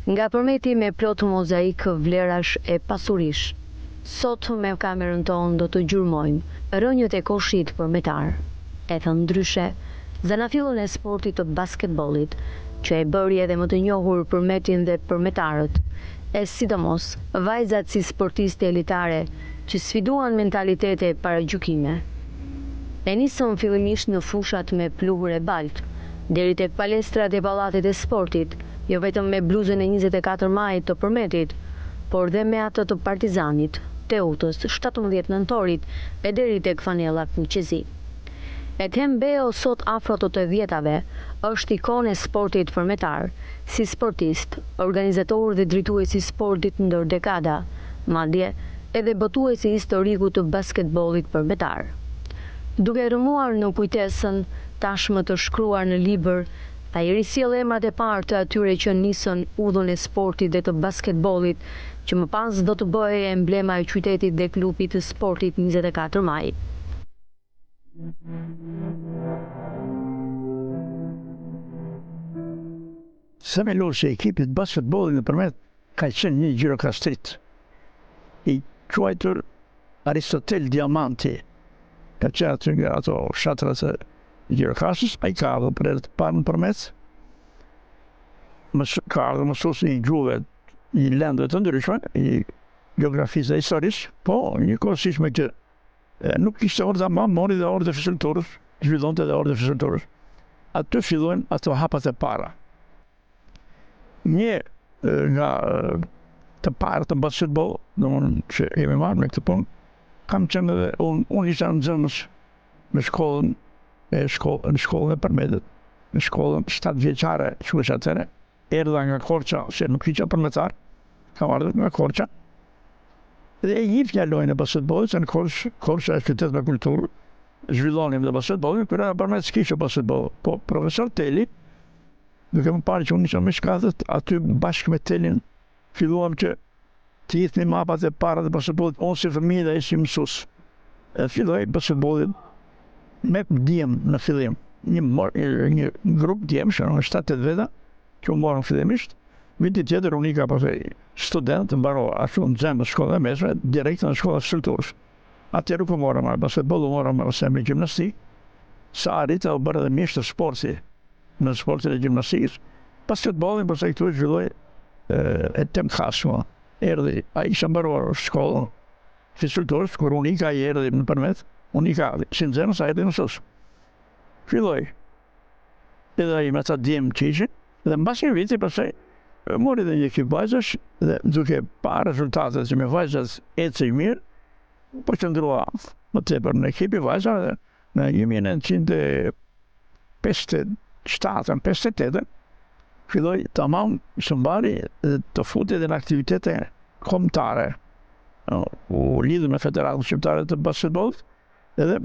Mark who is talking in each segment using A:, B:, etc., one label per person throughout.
A: Nga përmeti me plot mozaik vlerash e pasurish, sot me kamerën tonë do të gjurmojmë rënjët e koshit përmetar. E thënë ndryshe, zanafillën e sportit të basketbollit, që e bëri edhe më të njohur përmetin dhe përmetarët, e sidomos vajzat si sportiste elitare që sfiduan mentalitete para gjykime. E nisëm fillimisht në fushat me pluhur e balt, deri tek palestrat e pallatit e sportit, jo vetëm me bluzën e 24 majit të përmetit, por dhe me atë të Partizanit, Teutës, 17 nëntorit e deri tek fanella Qyteti. E them Beo sot afro të 80-tave është ikonë e sportit përmetar, si sportist, organizator dhe drejtuesi i sportit ndër dekada, madje edhe botuesi historiku të basketbollit përmetar. Duke rëmuar në kujtesën tashmë të shkruar në libër, ai risjell emrat e parë të atyre që nisën udhën e sportit dhe të basketbollit, që më pas do të bëhej emblema e qytetit dhe klubit të sportit 24 maj.
B: Themeluesi i ekipit basketbollit në përmet ka qenë një gjirokastrit i quajtur Aristotel Diamanti. Ka qenë aty nga ato shatrat e gjirokastës, ai ka ardhur për herë të parë në përmet. Ka ardhur mësues i gjuhëve, i lendëve të ndryshme, i geografisë dhe historisë, po njëkohësisht me këtë nuk kishte orë ama, mori dhe orë dhe fizikulturës, zhvillonte dhe orë dhe fizikulturës. Aty fillojnë ato hapat e para. Një nga të parë të basketboll, domethënë që jemi marrë me këtë punë, kam qenë edhe unë isha nxënës me shkollën e përmetit, në shkollën 7 vjeçare quhesh atëre, erdha nga Korça, se nuk isha përmetar, kam ardhur nga Korça. Dhe e njihja lojën e basketbollit, se në Korça është qytet me kulturë, zhvillonim dhe basketbollin, kur era përmet s'kishte basketboll, po profesor Teli, duke më parë që unë isha me shkatët, aty bashkë me Telin filluam që të jithni mapat e para të basketbollit, unë si fëmijë dhe ai si mësues. E filloi basketbollin me djem në fillim. Një grup djemsh, 7-8 veta, që u morën fillimisht. Viti tjetër unë ika pastaj student, mbarova ashtu në xhemë shkollën e mesme, direkte në shkollën e strukturës. Atëherë ku morëm basketboll, morëm ose me gjimnastik. Sa arrita u bërë edhe mjesht të sporti në sportin e gjimnastikës. Basketbollin pastaj këtu zhvilloi e tem khasma. Erdhi, ai isha mbaruar shkollën fizikulturës, kur unë ika ai erdhi në përmet, unë ika si nxënës, ai erdhi mësues. Filloi edhe ai me ata djem që ishin, dhe mbas një viti pastaj mori dhe një ekip vajzash dhe duke pa rezultatet që me vajzat ecej mirë, po qëndrua më tepër në ekipi vajzave dhe në 1957-58 filloi tamam së mbari të futet në aktivitete kombëtare. U lidhur me Federatën Shqiptare të Basketbollit edhe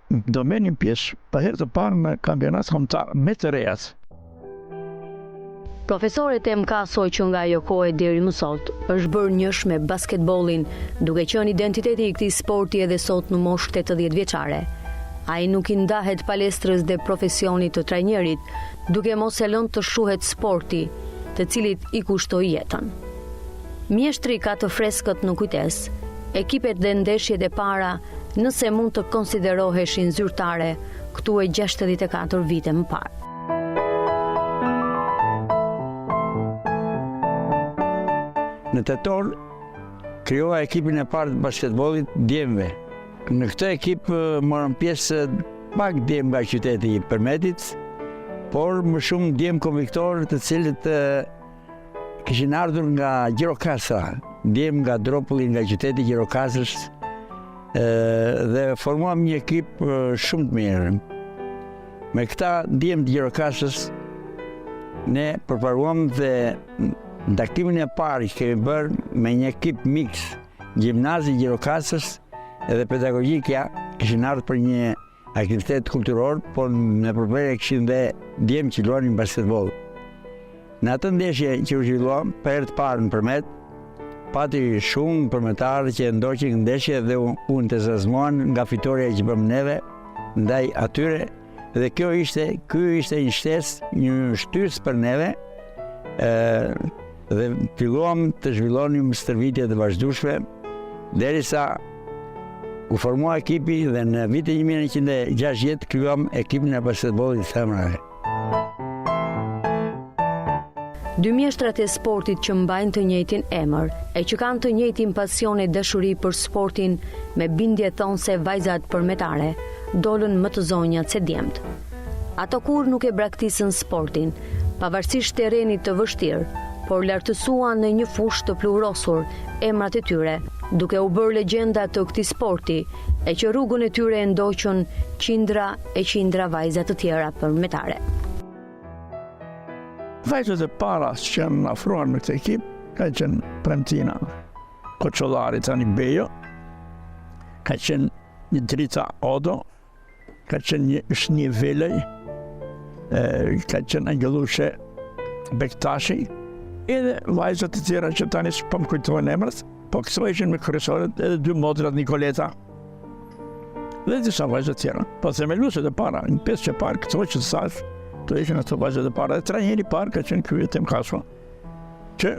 B: do merrnin pjesë për herë të parë në kampionat kombëtar me të rejat.
A: Profesoret e mëkasoj që nga ajo kohë deri më sot është bërë njësh me basketbollin, duke qenë identiteti i këtij sporti edhe sot në moshë 80 vjeçare. Ai nuk i ndahet palestrës dhe profesionit të trajnerit, duke mos e lënë të shuhet sporti, të cilit i kushtoi jetën. Mjeshtri ka të freskët në kujtesë, ekipet dhe ndeshjet e para, nëse mund të konsideroheshin zyrtare, këtu e 64 vite më parë.
C: Në tetor, krijoha ekipin e parë të basketbollit djemve. Në këtë ekip morën pjesë pak djem nga qyteti i përmetit, por më shumë djem konviktorë të cilët kishin ardhur nga Gjirokastra, djem nga Dropulli, nga qyteti i Gjirokastrës, dhe formuam një ekip shumë të mirë. Me këta djem të Gjirokastrës ne përparuam dhe në takimin e parë që kemi bërë me një ekip mix, gjimnazi Gjirokastrës edhe pedagogjikja, kishin ardhur për një aktivitet kulturor, por në përbërje kishin dhe djem që luanin basketboll. Në atë ndeshje që u zhvillua për herë të parë në përmet, pati shumë përmetarë që ndoqin ndeshje dhe u entuziazmuan nga fitoria që bëm neve ndaj atyre, dhe ky ishte një shtesë, një shtyrës për neve, dhe filluam të zhvillonim stërvitje të vazhdueshme derisa u formua ekipi dhe në vitin 1960 krijuam ekipin e basketbollit femrave.
A: 2 mjeshtrat e sportit që mbajnë të njëjtin emër e që kanë të njëjtin pasion e dashuri për sportin me bindje thonë se vajzat përmetare dolën më të zonjat se djemt. Ato kur nuk e braktisën sportin, pavarësisht terrenit të vështirë, por lartësuan në një fushë të plurosur emrat e tyre, duke u bërë legjenda të këtij sporti, e që rrugën e tyre e ndoqën qindra e qindra vajza të tjera përmetare.
B: Vajzat e para që janë afruar në këtë ekip ka qenë Premtina Koçollari tani Bejo, ka qenë një Drita Odo, ka qenë një Velej, ka qenë Angelushe Bektashi, edhe vajzat të tjera që tani s'po më kujtohen emrat, po këto ishin me kryesorët, edhe 2 motrat Nikoleta dhe disa vajzat tjera. Po themeluesit e para, në 5 që parë, këto që thash, to ishin ato vajzat e para. Dhe trajneri i parë ka qenë ky Temkasua, që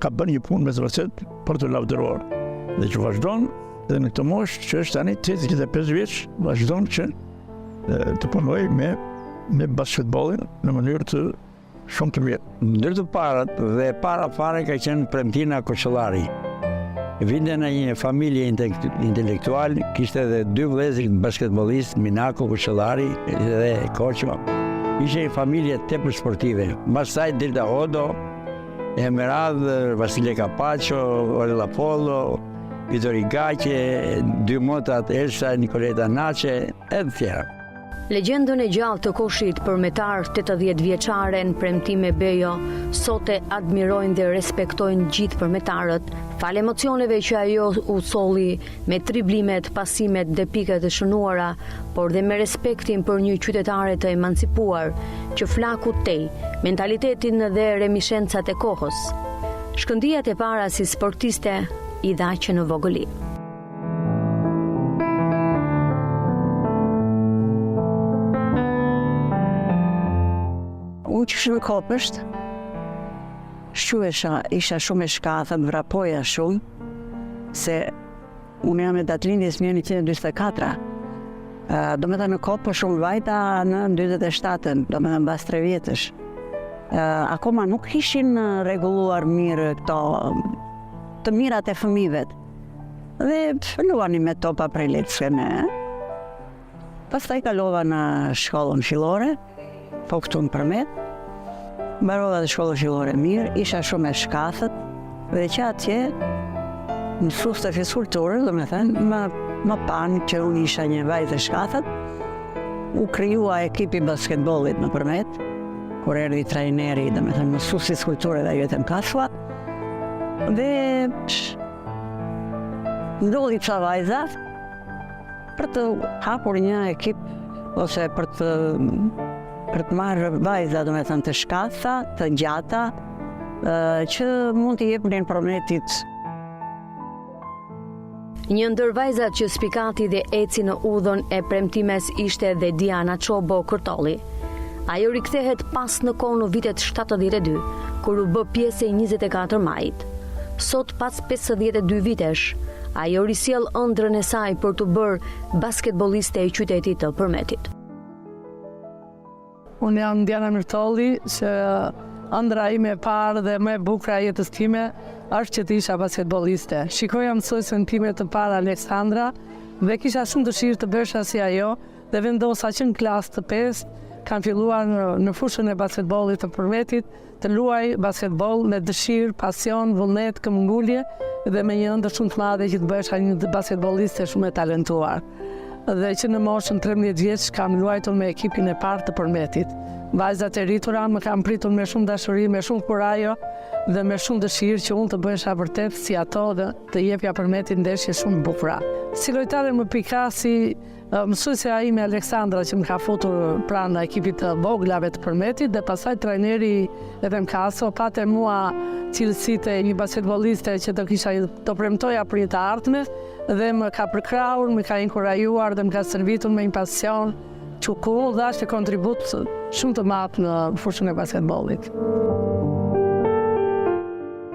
B: ka bërë një punë me zërcet për të lavdëruar. Dhe që vazhdon edhe në këtë moshë që është tani 85 vjeç, vazhdon që të punoj me basketbollin në mënyrë të shumë të mirë.
C: Ndër të parat dhe para fare ka qenë Premtina Koçollari. Vinte në një familje intelektual, kishte edhe 2 vëllezër basketbollistë, Minako Koçollari dhe Koço. Ishte një familje tepër sportive. Mbas saj Drita Odo, Emerald, Vasile Capacio, Orella Polo, Vitori Gaqe, 2 motrat Elsa, Nikoleta Nace, edhe tjera.
A: Legjendën e gjallë të koshit përmetar 80 vjeçaren Premtime Bejo sot e admirojnë dhe respektojnë gjithë përmetarët, fal emocioneve që ajo u solli me triblimet, pasimet dhe pikat e shënuara, por dhe me respektin për një qytetare të emancipuar, që flaku tej, mentalitetin dhe remishencat e kohës. Shkëndijat e para si sportiste i dha që në vogëli.
D: Unë që shumë kopësht, shquesha, isha shumë e shkathët, vrapoja shumë, se unë jam e datëlindjes 1924. Do me të në kopë shumë vajta në 27, do me të në bas 3 vjetësh. Akoma nuk ishin reguluar mirë këto të mirat e fëmivet. Dhe luani me topa prej leckeme. Pastaj kalova në shkollën fillore, po këtu në Përmet. Mbarova dhe shkollën fillore mirë, isha shumë e shkathët, dhe që atje mësues të fizkulturës, do me thënë, më panë që unë isha një vajzë e shkathët, u krijua ekipi basketbollit në Përmet, kur erdhi trajneri, do me thënë, mësues fizkulture dhe ajo Temkasua, dhe ndodhi ca vajza për të hapur një ekip ose për të marrë vajza, do me thënë, të shkatha, të gjata, që mund t'i jepnin Përmetit.
A: Një ndër vajzat që spikati dhe eci në udhën e Premtimes ishte dhe Diana Çobo Kërtolli. Ajo rikthehet pas në kohë në vitet 72, kur u bë pjesë e 24 majit. Sot pas 52 vitesh, ajo risjell ëndrrën e saj për të bërë basketbolliste e qytetit të Përmetit.
E: Unë jam Diana Mirtolli, që ëndra ime e parë dhe më e bukur e jetës time është që të isha basketbolliste. Shikoja mësuesen time të parë Aleksandra dhe kisha shumë dëshirë të bësha si ajo dhe vendosa që në klasë të 5 kam filluar në fushën e basketbollit të Përmetit të luaj basketboll me dëshirë, pasion, vullnet, këmbgulje dhe me një ëndër shumë të madhe që të bësha një basketbolliste shumë e talentuar. Dhe që në moshën 13 vjeç kam luajtur me ekipin e parë të Përmetit. Vajzat e rritura më kam pritur me shumë dashuri, me shumë kurajo dhe me shumë dëshirë që unë të bëhesha vërtet si ato dhe të jepja Përmetit ndeshje shumë bukura. Si lojtare më pikasi, mësuesja ime Aleksandra që më ka futur pranë ekipit të voglave të Përmetit dhe pastaj trajneri edhe më kaso patë mua cilësitë e një basketbolliste që të premtoja për të ardhme dhe më ka përkrahur, më ka inkurajuar dhe më ka servitur me një pasion që ku dhashte kontribut shumë të madh në fushën e basketbollit.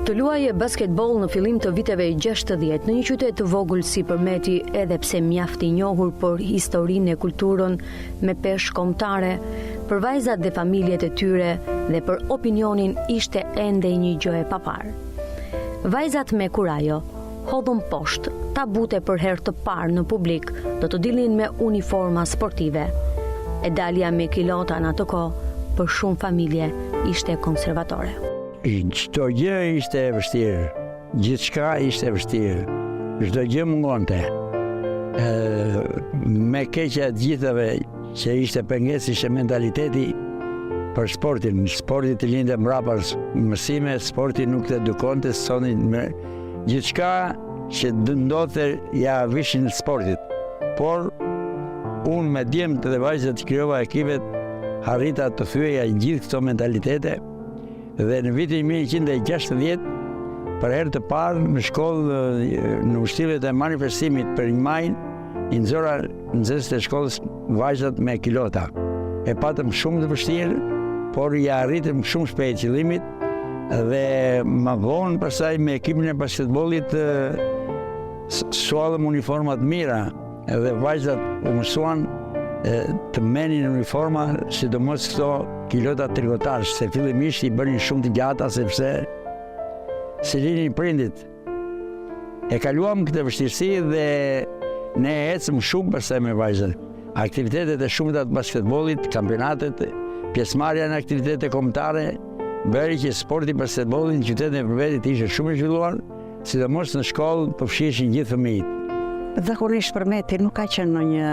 A: Të luajë basketboll në fillim të viteve 60 në një qytet të vogël si Përmeti, edhe pse mjaft i njohur për historinë e kulturën me peshë kombëtare, për vajzat dhe familjet e tyre dhe për opinionin ishte ende një gjë e papar. Vajzat me kurajo hodhën poshtë, tabute për herë të parë në publik, do të dilnin me uniforma sportive. E dalja me kilota në atë kohë për shumë familje ishte konservatore.
C: Çdo gjë ishte e vështirë, gjithçka ishte e vështirë, çdo gjë mungonte. Me keqja të gjithave që ishte pengesë ishte mentaliteti për sportin. Sporti të lindte mbrapa mësime, sporti nuk të edukonte, sonin me gjithçka që ndodhte ja vishin sportit. Por unë me djemtë dhe vajzat krijova ekipet, harrita të thyeja gjithë këto mentalitete. Dhe në vitin 1960, për herë të parë në shkollë, në ushtrimet e manifestimit për 1 maj, i nxora nxënësit e shkollës vajzat me kilota. E patëm shumë të vështirë, por ja arritëm shumë shpejt qëllimit dhe më vonë pastaj me ekipin e basketbollit shuallëm uniformat mira edhe vajzat u mësuan të menin uniforma, sidomos këto kilota trikotash, se fillimisht i bënin shumë të gjata sepse si linin prindit. E kaluam këtë vështirësi dhe ne ecëm shumë pastaj me vajzat. Aktivitetet e shumta të basketbollit, kampionatet, pjesëmarrja në aktivitete kombëtare, bëri që sporti basketbolli në qytetin e Përmetit ishte shumë i zhvilluar, sidomos në shkollë po fshihen gjithë fëmijët.
D: Zakonisht Përmeti nuk ka qenë në një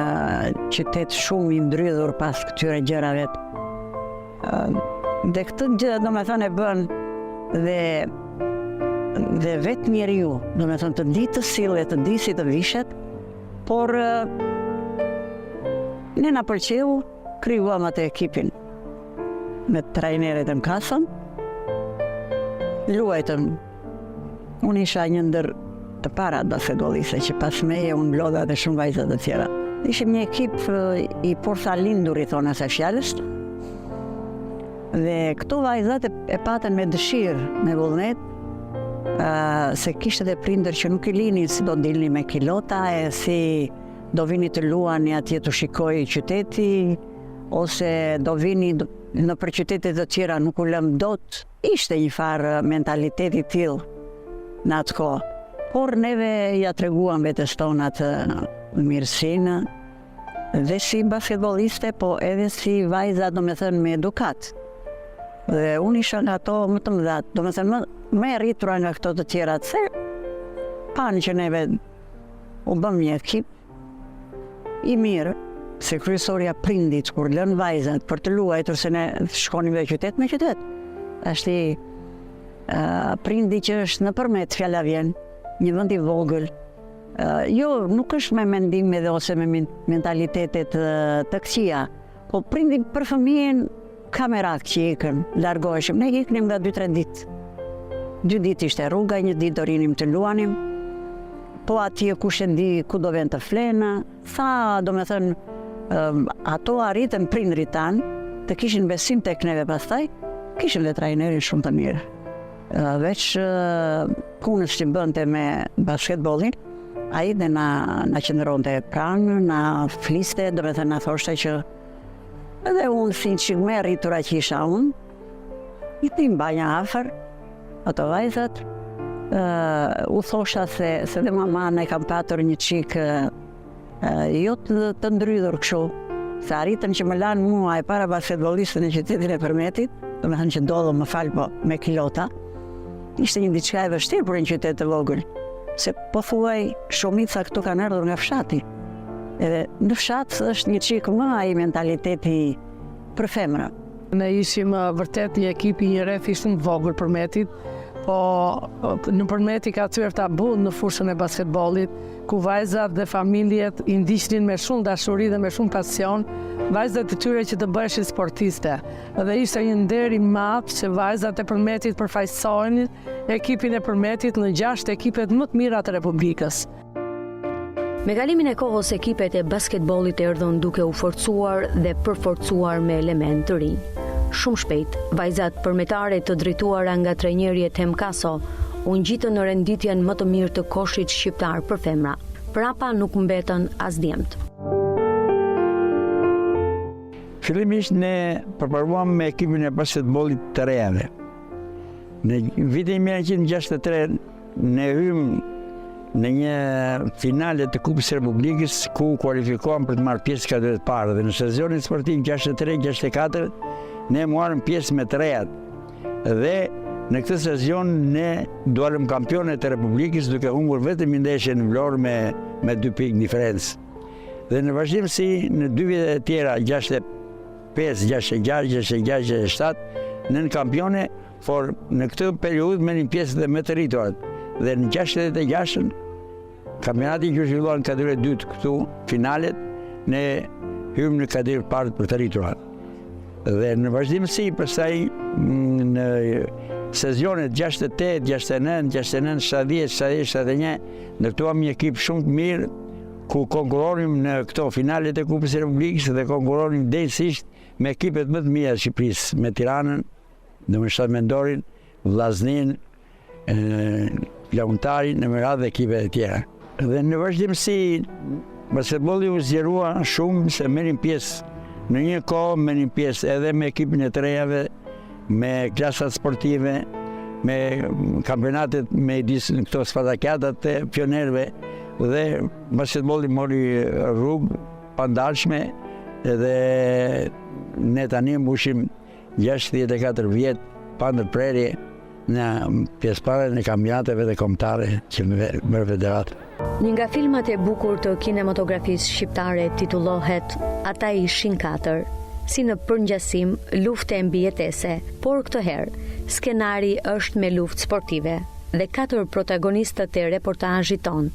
D: qytet shumë i ndrydhur pas këtyre gjërave. Dhe këtë gjë domethënë e bën dhe vetë njeriu, domethënë të di të sillet, të di si të vishet, por ne na pëlqeu, krijuam atë ekipin me trajnerët në kasën, luajtëm. Unë isha një ndër të parat basketbolliste që pas meje unë mblodha dhe shumë vajzat të tjera. Ishim një ekip i portha lindur i thona Speciales. Dhe këto vajzat e patën me dëshirë, me vullnet, se kishte dhe prindër që nuk i linin si do dilni me kilota e si do vini të luani atje të shikoj Qyteti, ose do vini në për qytetet të tjera nuk u lëm dot. Ishte një farë mentaliteti tillë në atë kohë. Por neve ja treguam vetes tona të mirësinë dhe si basketbolliste, po edhe si vajza domethënë me edukat. Dhe unë isha nga ato më të mëdha, domethënë më e rritura nga këto të tjerat, se panë që neve u bëm një ekip i mirë, se kryesorja prindit kur lën vajzat për të luajtur, se ne shkonim dhe qytet me qytet. Ashti prindi që është në Përmet, fjala vjen, një vend i vogël. Jo, nuk është me mendime dhe ose me mentalitetet të këqija, po prindi për fëmijën ka merak që ikën, largoheshim. Ne iknim nga 2-3 ditë. 2 ditë ishte rruga, 1 ditë do rinim të luanim, po atje kush e di ku do vend të flenë, sa do me thënë, ato arritën prindrit tanë, të kishin besim tek neve pastaj, kishin dhe trajnerin shumë të mirë. Veç punës që bënte me basketbollin, ai dhe na qëndronte pranë, na fliste, do me thënë na thoshte që edhe unë si që me rritura që isha unë, i tim banja afër, ato vajzat, u thosha se dhe mama ne kam patur një qikë jo të ndrydhur kështu, se arritën që më lanë mua e para basketbollistën e qytetin e Përmetit, do me thënë që dodhë më falë po me kilota, ishte një diçka e vështirë për një qytet të vogël, se po thuaj shumica këtu kanë ardhur nga fshati. Edhe në fshat është një çik më ai mentaliteti për femra.
E: Ne ishim vërtet një ekip i një rreth shumë vogël Përmetit, po në Përmeti ka thyer tabu në fushën e basketbollit, ku vajzat dhe familjet i ndiqnin me shumë dashuri dhe me shumë pasion vajzat e tyre që të bëheshin sportiste. Dhe ishte një nder i madh që vajzat e Përmetit përfaqësonin ekipin e Përmetit në 6 ekipet më të mira të Republikës.
A: Me kalimin e kohës, ekipet e basketbollit erdhën duke u forcuar dhe përforcuar me element të rinj. Shumë shpejt, vajzat përmetare të drejtuara nga trajneri Temkaso u ngjitën në renditjen më të mirë të koshit shqiptar për femra. Prapa nuk mbetën as djemt.
C: Fillimisht ne përparuam me ekipin e basketbollit të reale. Në vitin 1963 ne hym në një finale të Kupës së Republikës ku kualifikohem për të marrë pjesë kategorinë e parë dhe në sezonin sportiv 63-64 ne marrëm pjesë me të rejat. Dhe në këtë sezon ne dualëm kampionet e Republikës duke humbur vetëm një ndeshje në Vlorë me 2 pikë diferencë. Dhe në vazhdimsi në 2 vite e tjera 65, 66, 66, 67 në kampione, por në këtë periudhë merrim pjesë dhe me të rriturat. Dhe në 66 kampionati që zhvilluar në kategorinë e dytë këtu, finalet, ne hym në kategorinë e parë për të rriturat. Dhe në vazhdimsi, pastaj në sezonet 68, 69, 69, 70, 70, 71, ndërtuam një ekip shumë të mirë ku konkuronim në këto finalet e Kupës së Republikës dhe konkuronim drejtësisht me ekipet më të mira të Shqipërisë, me Tiranën, domethënë Mendorin, Vllaznin, Laguntarin, në merat dhe ekipet e tjera. Dhe në vazhdimsi, basketbolli u zgjerua shumë se merrim pjesë në një kohë merrim pjesë edhe me ekipin e të rejave, me klasat sportive, me kampionatet me këto spartakiatat e pionerëve dhe basketbolli mori rrugë pandalshme dhe ne tani mbushim 64 vjet pa ndërprerje në pjesëmarrjen e kampionateve dhe kombëtare që merr federatë.
A: Një nga filmat e bukur të kinematografisë shqiptare titullohet Ata ishin 4, si në përngjasim lufte mbijetese, por këtë herë skenari është me luftë sportive dhe 4 protagonistët e reportazhit ton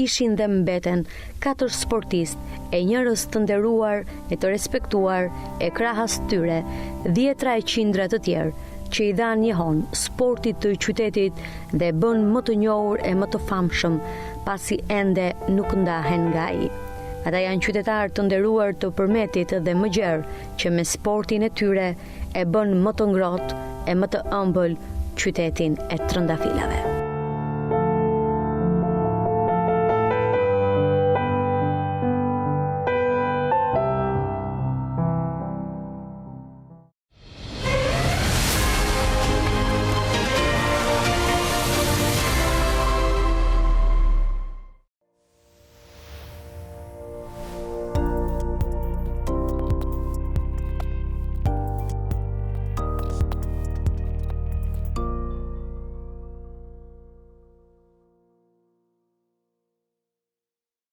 A: ishin dhe mbeten 4 sportistë e njerëz të nderuar e të respektuar e krahas tyre 10 e qindra të tjerë që i dhanë njehon sportit të qytetit dhe bën më të njohur e më të famshëm pasi ende nuk ndahen nga ai. Ata janë qytetarë të nderuar të Përmetit dhe më gjerë që me sportin e tyre e bën më të ngrohtë e më të ëmbël qytetin e trëndafilave.